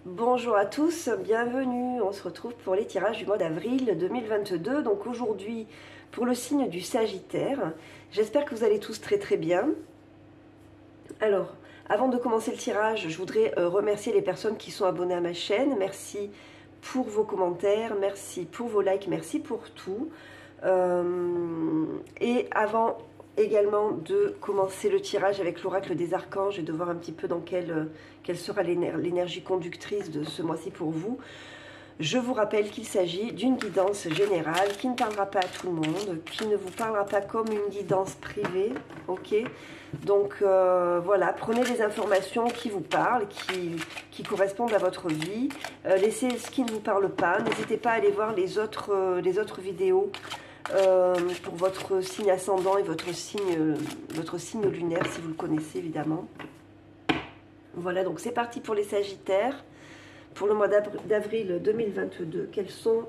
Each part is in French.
Bonjour à tous, bienvenue, on se retrouve pour les tirages du mois d'avril 2022. Donc aujourd'hui pour le signe du Sagittaire, j'espère que vous allez tous très bien. Alors, avant de commencer le tirage, je voudrais remercier les personnes qui sont abonnées à ma chaîne. Merci pour vos commentaires, merci pour vos likes, merci pour tout. Et avant également de commencer le tirage avec l'oracle des archanges et de voir un petit peu dans quelle sera l'énergie conductrice de ce mois-ci pour vous, je vous rappelle qu'il s'agit d'une guidance générale qui ne parlera pas à tout le monde, qui ne vous parlera pas comme une guidance privée, ok? Donc voilà, prenez les informations qui vous parlent, qui correspondent à votre vie, laissez ce qui ne vous parle pas, n'hésitez pas à aller voir les autres vidéos pour votre signe ascendant et votre signe lunaire, si vous le connaissez évidemment. Voilà, donc c'est parti pour les Sagittaires. Pour le mois d'avril 2022, quels sont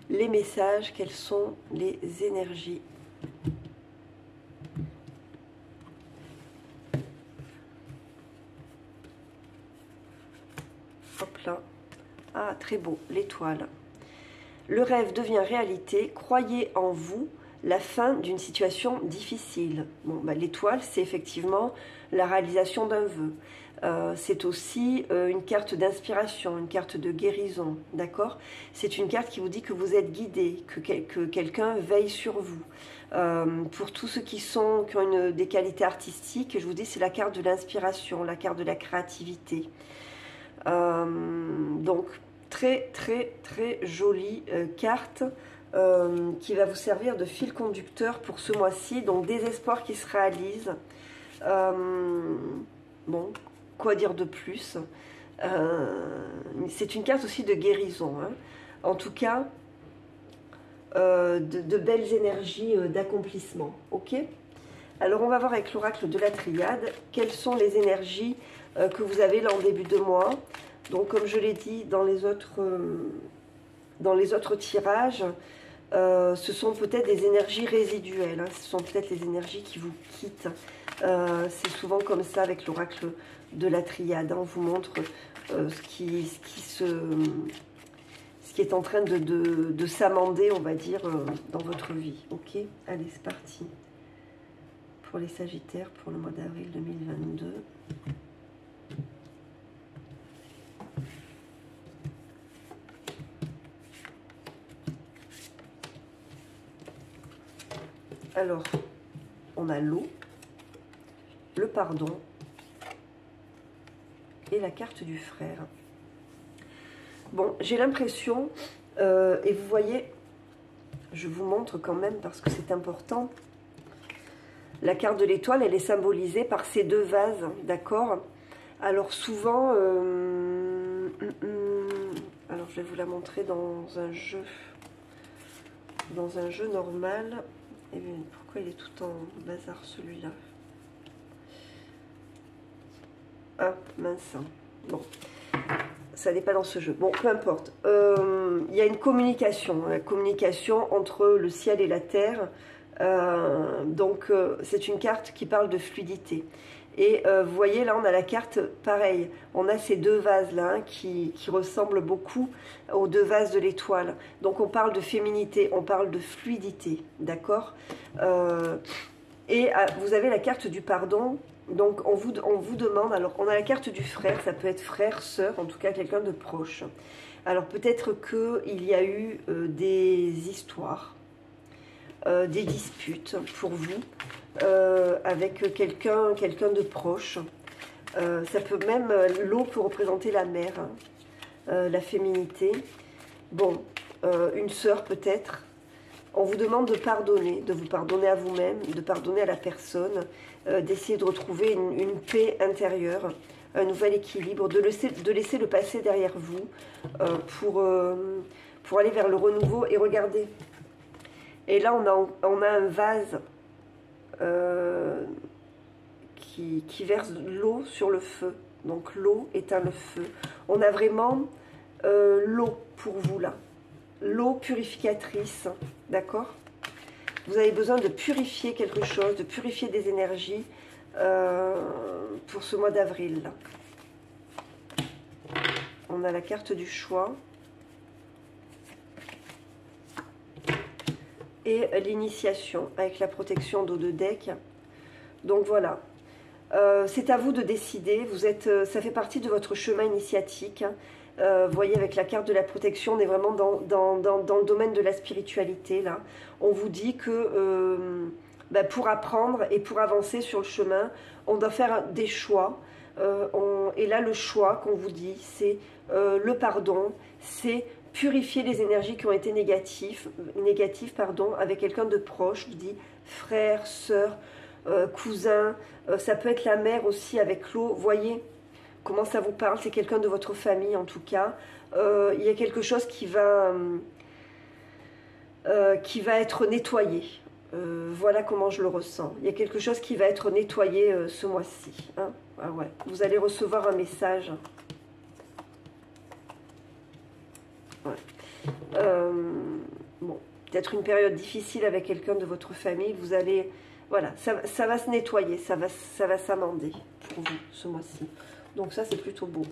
les messages, quelles sont les énergies? Hop là. Ah, très beau, l'étoile. Le rêve devient réalité, croyez en vous, la fin d'une situation difficile. Bon, bah, l'étoile, c'est effectivement la réalisation d'un vœu. C'est aussi une carte d'inspiration, une carte de guérison, d'accord? C'est une carte qui vous dit que vous êtes guidé, que quelqu'un veille sur vous. Pour tous ceux qui ont des qualités artistiques, je vous dis c'est la carte de l'inspiration, la carte de la créativité. Donc, très jolie carte qui va vous servir de fil conducteur pour ce mois-ci. Donc, des espoirs qui se réalisent. Bon, quoi dire de plus? C'est une carte aussi de guérison, hein. En tout cas de belles énergies d'accomplissement, ok? Alors on va voir avec l'oracle de la triade quelles sont les énergies que vous avez là en début de mois. Donc comme je l'ai dit dans les autres tirages, ce sont peut-être des énergies résiduelles, hein. Ce sont peut-être les énergies qui vous quittent. C'est souvent comme ça avec l'oracle de la triade, hein. On vous montre ce qui est en train de s'amender, on va dire, dans votre vie. Ok, allez, c'est parti pour les Sagittaires pour le mois d'avril 2022. Alors, on a l'eau, le pardon et la carte du frère. Bon, j'ai l'impression, et vous voyez, je vous montre quand même parce que c'est important, la carte de l'étoile, elle est symbolisée par ces deux vases, d'accord? Alors souvent, alors je vais vous la montrer dans un jeu normal. Et bien, pourquoi il est tout en bazar celui-là? Ah, mince. Bon, ça n'est pas dans ce jeu. Bon, peu importe. Il y a une communication entre le ciel et la terre. Donc, c'est une carte qui parle de fluidité. Et vous voyez, là, on a la carte pareil. On a ces deux vases-là, hein, qui ressemblent beaucoup aux deux vases de l'étoile. Donc, on parle de féminité, on parle de fluidité, d'accord? Et vous avez la carte du pardon. Donc, on vous demande... Alors, on a la carte du frère, ça peut être frère, sœur, en tout cas, quelqu'un de proche. Alors, peut-être qu'il y a eu des histoires, des disputes pour vous, avec quelqu'un de proche. Ça peut même, l'eau peut représenter la mère, hein, la féminité. Bon, une sœur peut-être. On vous demande de vous pardonner à vous-même, de pardonner à la personne, d'essayer de retrouver une paix intérieure, un nouvel équilibre, de laisser le passé derrière vous pour aller vers le renouveau. Et regardez, et là on a un vase qui verse l'eau sur le feu. Donc l'eau éteint le feu. On a vraiment l'eau pour vous là. L'eau purificatrice, d'accord? Vous avez besoin de purifier quelque chose, de purifier des énergies pour ce mois d'avril. On a la carte du choix. Et l'initiation avec la protection d'eau de deck. Donc voilà. C'est à vous de décider. Vous êtes, ça fait partie de votre chemin initiatique. Vous voyez, avec la carte de la protection, on est vraiment dans le domaine de la spiritualité. Là, on vous dit que pour apprendre et pour avancer sur le chemin, on doit faire des choix. Et là, le choix qu'on vous dit, c'est le pardon, c'est purifier les énergies qui ont été négatives avec quelqu'un de proche. Je vous dis frère, sœur, cousin, ça peut être la mère aussi avec l'eau. Voyez comment ça vous parle, c'est quelqu'un de votre famille en tout cas. Il y a quelque chose qui va être nettoyé. Voilà comment je le ressens. Il y a quelque chose qui va être nettoyé ce mois-ci. Hein. Ah ouais. Vous allez recevoir un message. Ouais. Bon, peut-être une période difficile avec quelqu'un de votre famille. Vous allez... Voilà, ça va se nettoyer, ça va s'amender pour vous ce mois-ci. Donc ça, c'est plutôt beau.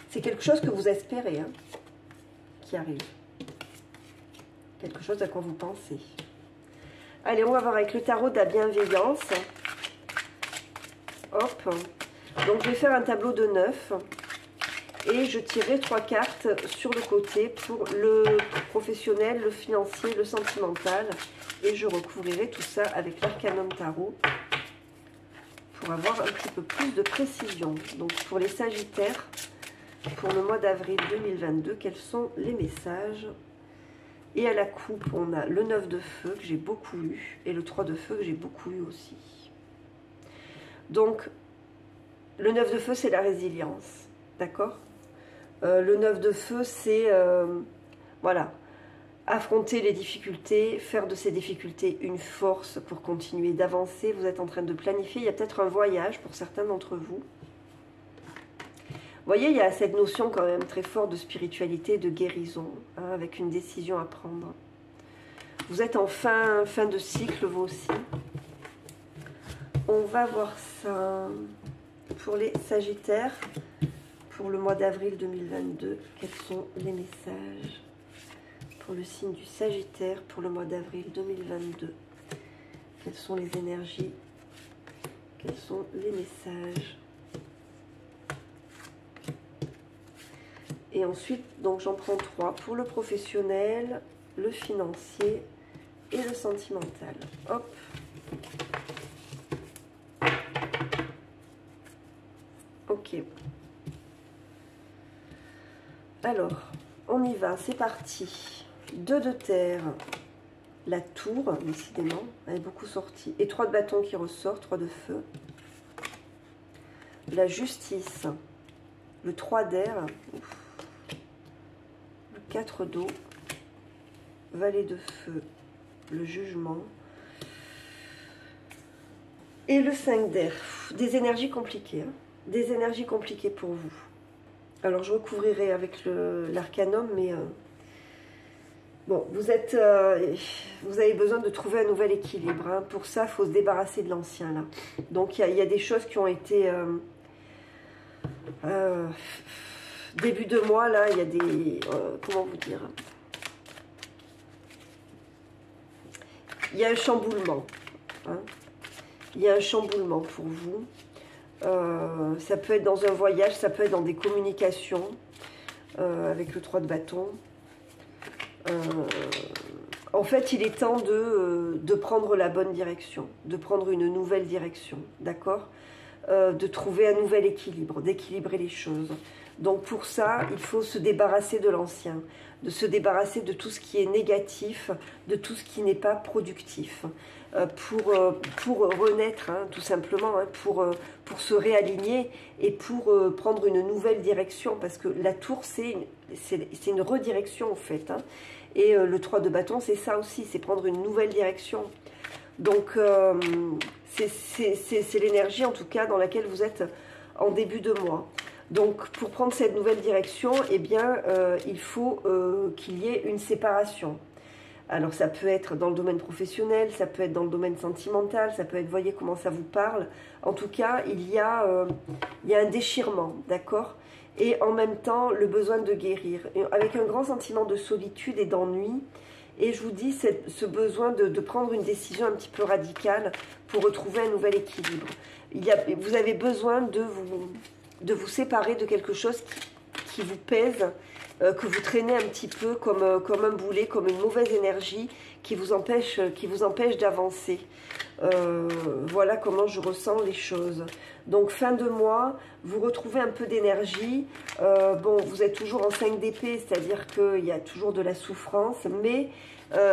C'est quelque chose que vous espérez, hein, qui arrive. Quelque chose à quoi vous pensez. Allez, on va voir avec le tarot de la bienveillance. Hop. Donc, je vais faire un tableau de 9. Et je tirerai 3 cartes sur le côté pour le professionnel, le financier, le sentimental. Et je recouvrirai tout ça avec l'Arcanum Tarot pour avoir un petit peu plus de précision. Donc, pour les Sagittaires, pour le mois d'avril 2022, quels sont les messages? Et à la coupe, on a le 9 de feu que j'ai beaucoup eu et le 3 de feu que j'ai beaucoup eu aussi. Donc, le 9 de feu, c'est la résilience. D'accord? Le 9 de feu, c'est voilà, affronter les difficultés, faire de ces difficultés une force pour continuer d'avancer. Vous êtes en train de planifier. Il y a peut-être un voyage pour certains d'entre vous. Vous voyez, il y a cette notion quand même très forte de spiritualité, de guérison, hein, avec une décision à prendre. Vous êtes en fin de cycle, vous aussi. On va voir ça pour les Sagittaires. Pour le mois d'avril 2022, quels sont les messages pour le signe du Sagittaire pour le mois d'avril 2022? Quelles sont les énergies? Quels sont les messages? Et ensuite, donc j'en prends 3 pour le professionnel, le financier et le sentimental. Hop. Ok. Alors, on y va, c'est parti. 2 de terre, la tour, décidément, elle est beaucoup sortie. Et 3 de bâton qui ressort, 3 de feu. La justice, le 3 d'air, le 4 d'eau, valet de feu, le jugement. Et le 5 d'air. Des énergies compliquées, hein. Des énergies compliquées pour vous. Alors, je recouvrirai avec l'arcanum, mais bon, vous avez besoin de trouver un nouvel équilibre. Hein. Pour ça, il faut se débarrasser de l'ancien, là. Donc, il y a des choses qui ont été... début de mois, là, il y a des... comment vous dire? Il y a un chamboulement. Hein. Il y a un chamboulement pour vous. Ça peut être dans un voyage, ça peut être dans des communications avec le 3 de bâton. En fait, il est temps de prendre la bonne direction, de prendre une nouvelle direction, d'accord? De trouver un nouvel équilibre, d'équilibrer les choses. Donc pour ça, il faut se débarrasser de l'ancien, de se débarrasser de tout ce qui est négatif, de tout ce qui n'est pas productif. Pour renaître, hein, tout simplement, hein, pour se réaligner et pour prendre une nouvelle direction, parce que la tour, c'est une redirection, en fait. Hein, et le 3 de bâton, c'est ça aussi, c'est prendre une nouvelle direction. Donc, c'est l'énergie, en tout cas, dans laquelle vous êtes en début de mois. Donc, pour prendre cette nouvelle direction, eh bien, il faut qu'il y ait une séparation. Alors ça peut être dans le domaine professionnel, ça peut être dans le domaine sentimental, ça peut être, voyez comment ça vous parle. En tout cas, il y a un déchirement, d'accord? Et en même temps, le besoin de guérir, avec un grand sentiment de solitude et d'ennui. Et je vous dis, ce besoin de prendre une décision un petit peu radicale pour retrouver un nouvel équilibre. Vous avez besoin de vous séparer de quelque chose qui vous pèse, que vous traînez un petit peu comme un boulet, comme une mauvaise énergie qui vous empêche d'avancer. Voilà comment je ressens les choses. Donc fin de mois, vous retrouvez un peu d'énergie. Bon, vous êtes toujours en 5 d'épée, c'est-à-dire qu'il y a toujours de la souffrance, mais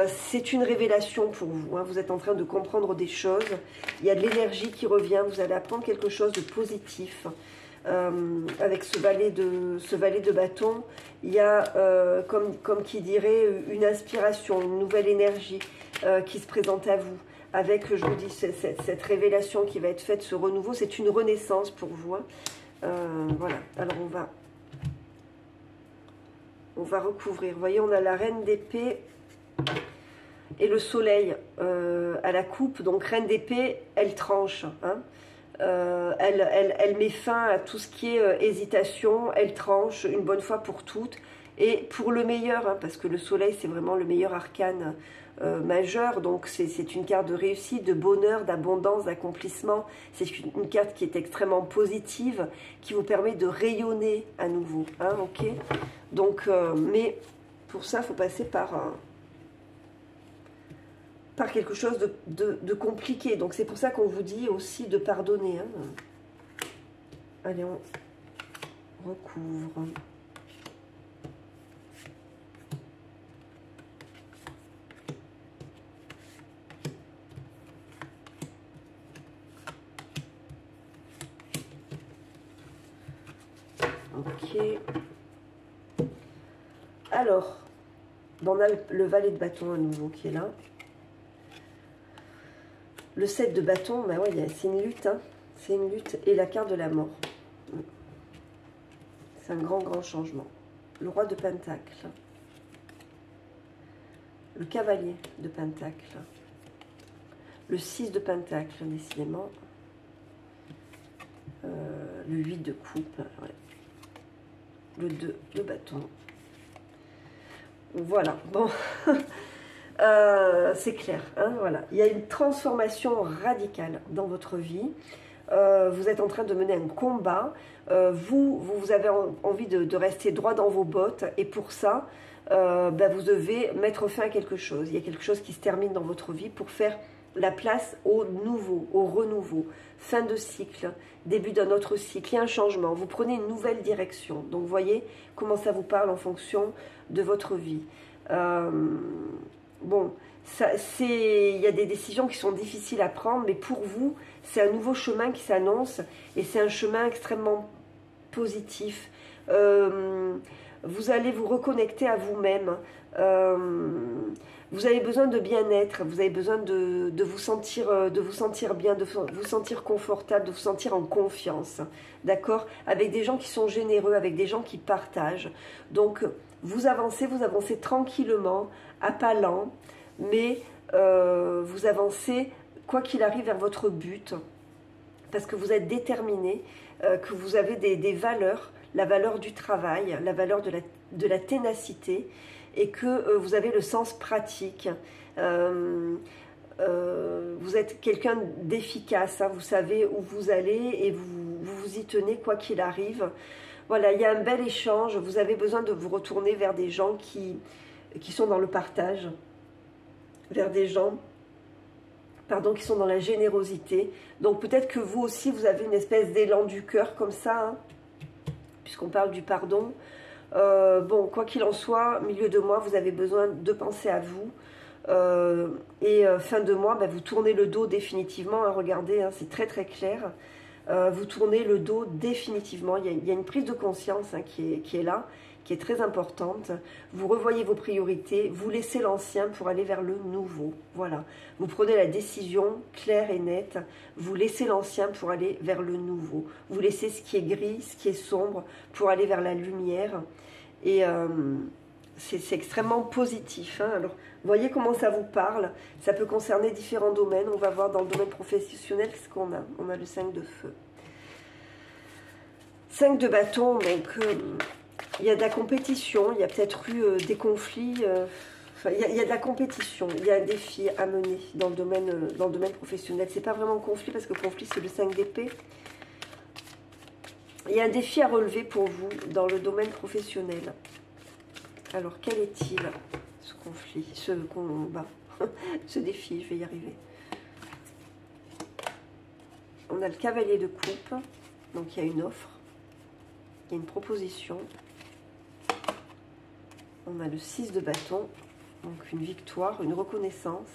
c'est une révélation pour vous. Hein. Vous êtes en train de comprendre des choses. Il y a de l'énergie qui revient. Vous allez apprendre quelque chose de positif. Avec ce valet de bâton, il y a, comme qui dirait, une inspiration, une nouvelle énergie qui se présente à vous. Avec, je vous dis, cette révélation qui va être faite, ce renouveau, c'est une renaissance pour vous. Hein. Voilà, alors on va recouvrir. Vous voyez, on a la reine d'épée et le soleil à la coupe. Donc, reine d'épée, elle tranche, hein. Elle met fin à tout ce qui est hésitation, elle tranche une bonne fois pour toutes, et pour le meilleur, hein, parce que le soleil c'est vraiment le meilleur arcane majeur, donc c'est une carte de réussite, de bonheur, d'abondance, d'accomplissement. C'est une carte qui est extrêmement positive, qui vous permet de rayonner à nouveau, hein, ok. Donc, mais pour ça il faut passer par quelque chose de compliqué. Donc c'est pour ça qu'on vous dit aussi de pardonner. Hein. Allez, on recouvre. Ok. Alors, on a le valet de bâton à nouveau qui est là. Le 7 de bâton, ben ouais, c'est une lutte, hein. C'est une lutte. Et la carte de la mort. C'est un grand changement. Le roi de pentacle. Le cavalier de pentacle. Le 6 de pentacle, décidément. Le 8 de coupe. Ouais. Le 2 de bâton. Voilà, bon. C'est clair, hein, voilà. Il y a une transformation radicale dans votre vie. Vous êtes en train de mener un combat. Vous avez envie de rester droit dans vos bottes. Et pour ça, vous devez mettre fin à quelque chose. Il y a quelque chose qui se termine dans votre vie pour faire la place au nouveau, au renouveau. Fin de cycle, début d'un autre cycle. Il y a un changement. Vous prenez une nouvelle direction. Donc, vous voyez comment ça vous parle en fonction de votre vie. Bon, il y a des décisions qui sont difficiles à prendre, mais pour vous, c'est un nouveau chemin qui s'annonce et c'est un chemin extrêmement positif. Vous allez vous reconnecter à vous-même. Vous avez besoin de bien-être, vous avez besoin de vous sentir bien, de vous sentir confortable, de vous sentir en confiance, d'accord? Avec des gens qui sont généreux, avec des gens qui partagent. Donc, vous avancez tranquillement, à pas lents, mais vous avancez, quoi qu'il arrive, vers votre but, parce que vous êtes déterminé, que vous avez des valeurs, la valeur du travail, la valeur de la ténacité, et que vous avez le sens pratique. Vous êtes quelqu'un d'efficace, hein, vous savez où vous allez et vous y tenez quoi qu'il arrive. Voilà, il y a un bel échange, vous avez besoin de vous retourner vers des gens qui sont dans le partage, vers des gens, qui sont dans la générosité. Donc peut-être que vous aussi, vous avez une espèce d'élan du cœur comme ça, hein, puisqu'on parle du pardon. Bon, quoi qu'il en soit, milieu de mois, vous avez besoin de penser à vous. Fin de mois, vous tournez le dos définitivement. Hein, regardez, hein, c'est très clair. Vous tournez le dos définitivement. Il y a une prise de conscience, hein, qui est là, qui est très importante. Vous revoyez vos priorités, vous laissez l'ancien pour aller vers le nouveau. Voilà. Vous prenez la décision claire et nette. Vous laissez l'ancien pour aller vers le nouveau. Vous laissez ce qui est gris, ce qui est sombre, pour aller vers la lumière. Et c'est extrêmement positif. Hein. Alors, voyez comment ça vous parle. Ça peut concerner différents domaines. On va voir dans le domaine professionnel ce qu'on a. On a le 5 de feu. 5 de bâton, donc il y a de la compétition, il y a peut-être eu des conflits, enfin, il y a de la compétition, il y a un défi à mener dans le domaine professionnel. C'est pas vraiment conflit parce que conflit c'est le 5 d'épée. Il y a un défi à relever pour vous dans le domaine professionnel. Alors quel est-il ce conflit, ce combat, ce défi, je vais y arriver. On a le cavalier de coupe, donc il y a une offre. Il y a une proposition. On a le 6 de bâton, donc une victoire, une reconnaissance.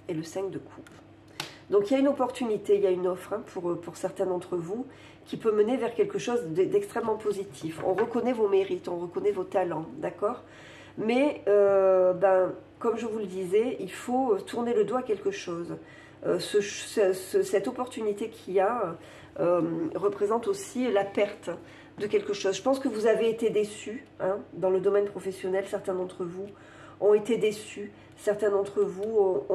Et le 5 de coupe. Donc il y a une opportunité, il y a une offre hein, pour certains d'entre vous qui peut mener vers quelque chose d'extrêmement positif. On reconnaît vos mérites, on reconnaît vos talents, d'accord? Mais comme je vous le disais, il faut tourner le doigt à quelque chose. Cette opportunité qu'il y a représente aussi la perte de quelque chose. Je pense que vous avez été déçus hein, dans le domaine professionnel. Certains d'entre vous ont été déçus. Certains d'entre vous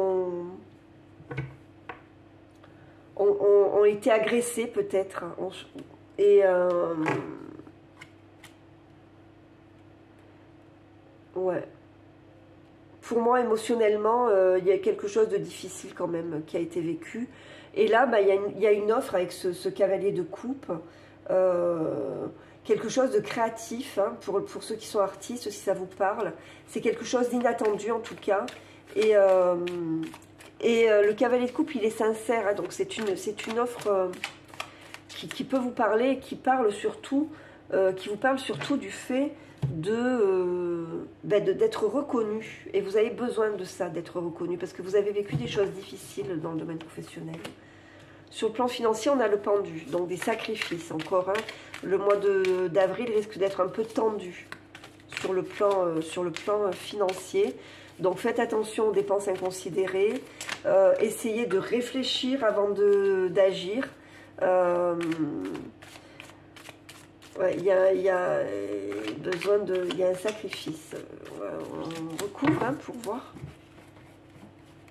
ont été agressés peut-être. Et ouais. Pour moi, émotionnellement, il y a quelque chose de difficile quand même qui a été vécu. Et là, il y a une offre avec ce cavalier de coupe. Quelque chose de créatif, hein, pour ceux qui sont artistes, si ça vous parle. C'est quelque chose d'inattendu en tout cas. Et le cavalier de coupe, il est sincère. Hein, donc c'est une offre qui peut vous parler et qui vous parle surtout du fait d'être reconnu. Et vous avez besoin de ça, d'être reconnu, parce que vous avez vécu des choses difficiles dans le domaine professionnel. Sur le plan financier, on a le pendu, donc des sacrifices. Encore, hein, le mois d'avril risque d'être un peu tendu sur le plan financier. Donc faites attention aux dépenses inconsidérées. Essayez de réfléchir avant d'agir. Il y a besoin il y a un sacrifice. On recouvre hein, pour voir,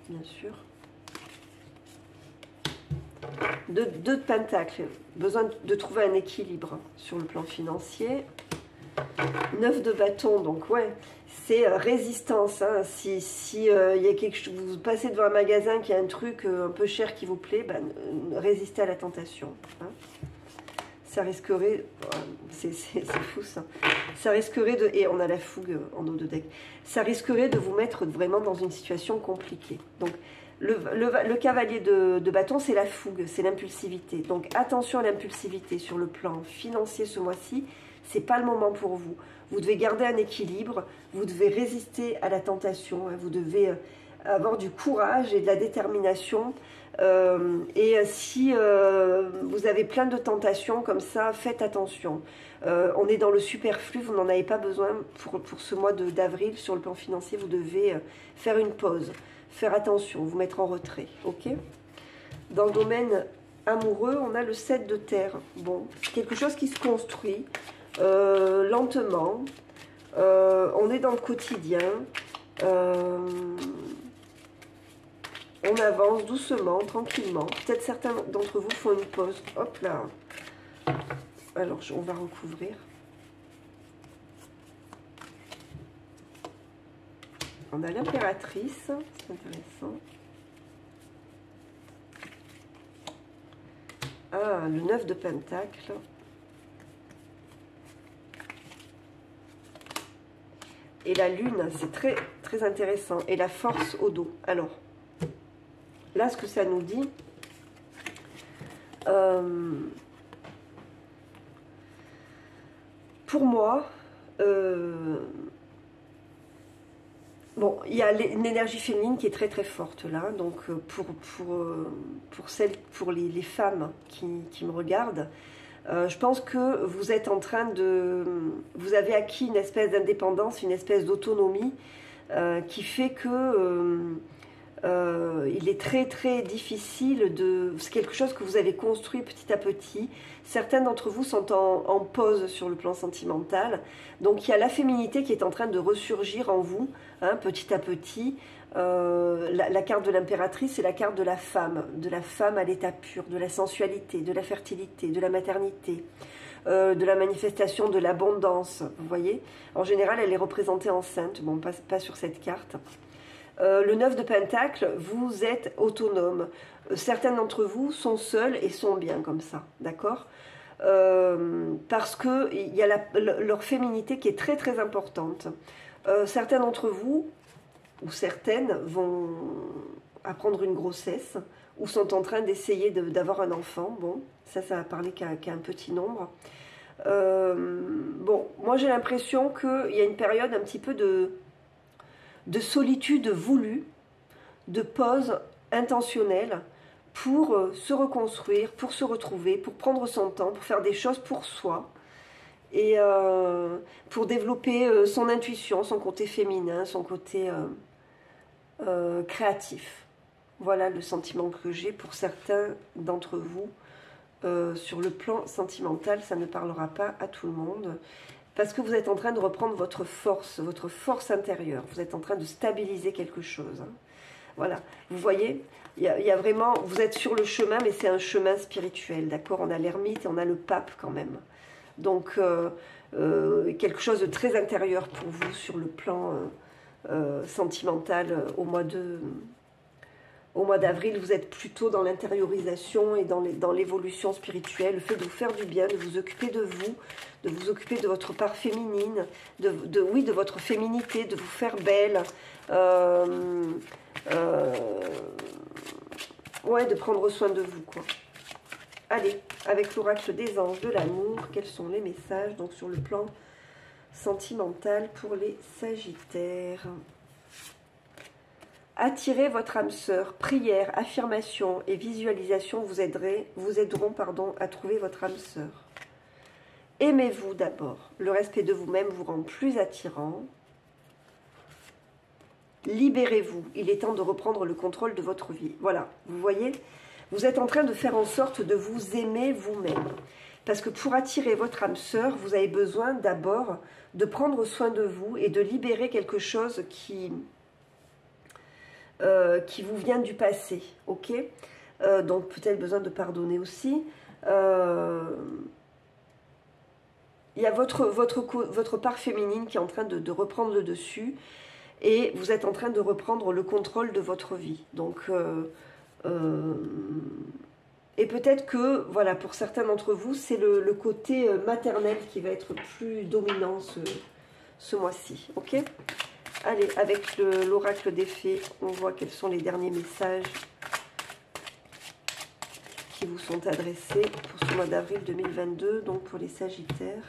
bien sûr. Deux de pentacles, besoin de trouver un équilibre sur le plan financier. 9 de bâton, donc ouais, c'est résistance. Hein. Si y a quelque chose, vous passez devant un magasin qui a un truc un peu cher qui vous plaît, résistez à la tentation. Hein. Ça risquerait, c'est fou ça, ça risquerait de, et on a la fougue en haut de deck, ça risquerait de vous mettre vraiment dans une situation compliquée. Donc le cavalier de bâton, c'est la fougue, c'est l'impulsivité. Donc attention à l'impulsivité sur le plan financier ce mois-ci, c'est pas le moment pour vous. Vous devez garder un équilibre, vous devez résister à la tentation, hein, vous devez avoir du courage et de la détermination. Et si vous avez plein de tentations comme ça, faites attention. On est dans le superflu, vous n'en avez pas besoin pour ce mois d'avril. Sur le plan financier, vous devez faire une pause, faire attention, vous mettre en retrait. Ok ? Dans le domaine amoureux, on a le 7 de terre. Bon, quelque chose qui se construit lentement. On est dans le quotidien. On avance doucement, tranquillement. Peut-être certains d'entre vous font une pause. Hop là. Alors, on va recouvrir. On a l'impératrice. C'est intéressant. Ah, le 9 de pentacle. Et la lune, c'est très, très intéressant. Et la force au dos. Alors, là, ce que ça nous dit, pour moi, bon, il y a une énergie féminine qui est très très forte là. Donc pour les femmes qui me regardent, je pense que vous êtes en train vous avez acquis une espèce d'indépendance, une espèce d'autonomie qui fait que il est très très difficile de... C'est quelque chose que vous avez construit petit à petit. Certains d'entre vous sont en pause sur le plan sentimental. Donc il y a la féminité qui est en train de ressurgir en vous, hein, petit à petit. La carte de l'impératrice, c'est la carte de la femme à l'état pur, de la sensualité, de la fertilité, de la maternité, de la manifestation de l'abondance. Vous voyez, en général, elle est représentée enceinte. Bon, pas sur cette carte. Le 9 de Pentacle, vous êtes autonome. Certains d'entre vous sont seuls et sont bien comme ça, d'accord? Parce qu'il y a leur féminité qui est très très importante. Certains d'entre vous, ou certaines, vont apprendre une grossesse, ou sont en train d'essayer d'avoir un enfant. Bon, ça va parler qu'à un petit nombre. Bon, moi j'ai l'impression qu'il y a une période un petit peu de solitude voulue, de pause intentionnelle pour se reconstruire, pour se retrouver, pour prendre son temps, pour faire des choses pour soi et pour développer son intuition, son côté féminin, son côté créatif. Voilà le sentiment que j'ai pour certains d'entre vous. Sur le plan sentimental, ça ne parlera pas à tout le monde. Parce que vous êtes en train de reprendre votre force intérieure. Vous êtes en train de stabiliser quelque chose. Hein. Voilà. Vous voyez, il y a vraiment... Vous êtes sur le chemin, mais c'est un chemin spirituel. D'accord? On a l'ermite et on a le pape quand même. Donc, quelque chose de très intérieur pour vous sur le plan sentimental au mois d'avril. Vous êtes plutôt dans l'intériorisation et dans l'évolution spirituelle, le fait de vous faire du bien, de vous occuper de vous occuper de votre part féminine, oui, de votre féminité, de vous faire belle, ouais, de prendre soin de vous, quoi. Allez, avec l'oracle des anges de l'amour, quels sont les messages donc sur le plan sentimental pour les Sagittaires? Attirez votre âme sœur, prière, affirmation et visualisation vous aideront à trouver votre âme sœur. Aimez-vous d'abord. Le respect de vous-même vous rend plus attirant. Libérez-vous. Il est temps de reprendre le contrôle de votre vie. Voilà, vous voyez, vous êtes en train de faire en sorte de vous aimer vous-même. Parce que pour attirer votre âme sœur, vous avez besoin d'abord de prendre soin de vous et de libérer quelque chose qui vous vient du passé, ok? Donc peut-être besoin de pardonner aussi. Il y a votre part féminine qui est en train de reprendre le dessus et vous êtes en train de reprendre le contrôle de votre vie. Donc, et peut-être que, voilà, pour certains d'entre vous, c'est le côté maternel qui va être plus dominant ce mois-ci, ok? Allez, avec l'oracle des fées, on voit quels sont les derniers messages qui vous sont adressés pour ce mois d'avril 2022, donc pour les Sagittaires.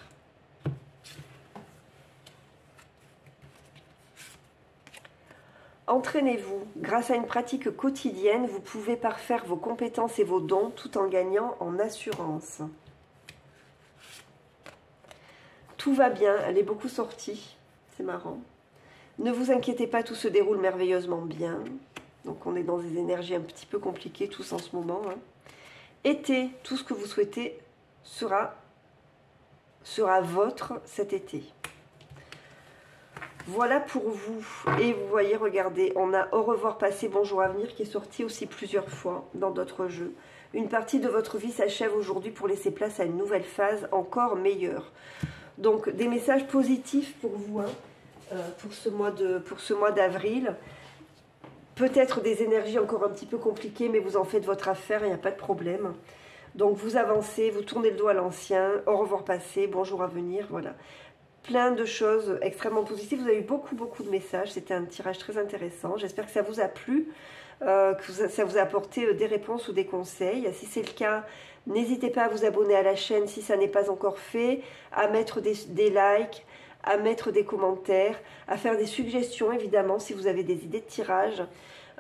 Entraînez-vous. Grâce à une pratique quotidienne, vous pouvez parfaire vos compétences et vos dons tout en gagnant en assurance. Tout va bien, elle est beaucoup sortie, c'est marrant. Ne vous inquiétez pas, tout se déroule merveilleusement bien. Donc on est dans des énergies un petit peu compliquées tous en ce moment. Hein. Été, tout ce que vous souhaitez sera vôtre cet été. Voilà pour vous. Et vous voyez, regardez, on a Au revoir passé, bonjour à venir qui est sorti aussi plusieurs fois dans d'autres jeux. Une partie de votre vie s'achève aujourd'hui pour laisser place à une nouvelle phase encore meilleure. Donc des messages positifs pour vous, hein, pour ce mois d'avril. Peut-être des énergies encore un petit peu compliquées, mais vous en faites votre affaire, il n'y a pas de problème. Donc vous avancez, vous tournez le dos à l'ancien, au revoir passé, bonjour à venir, voilà. Plein de choses extrêmement positives. Vous avez eu beaucoup de messages. C'était un tirage très intéressant. J'espère que ça vous a plu, que ça vous a apporté des réponses ou des conseils. Si c'est le cas, n'hésitez pas à vous abonner à la chaîne si ça n'est pas encore fait, à mettre des likes, à mettre des commentaires, à faire des suggestions évidemment si vous avez des idées de tirage.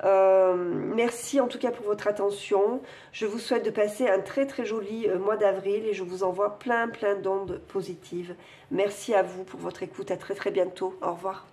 Merci en tout cas pour votre attention. Je vous souhaite de passer un très joli mois d'avril et je vous envoie plein d'ondes positives. Merci à vous pour votre écoute. À très bientôt. Au revoir.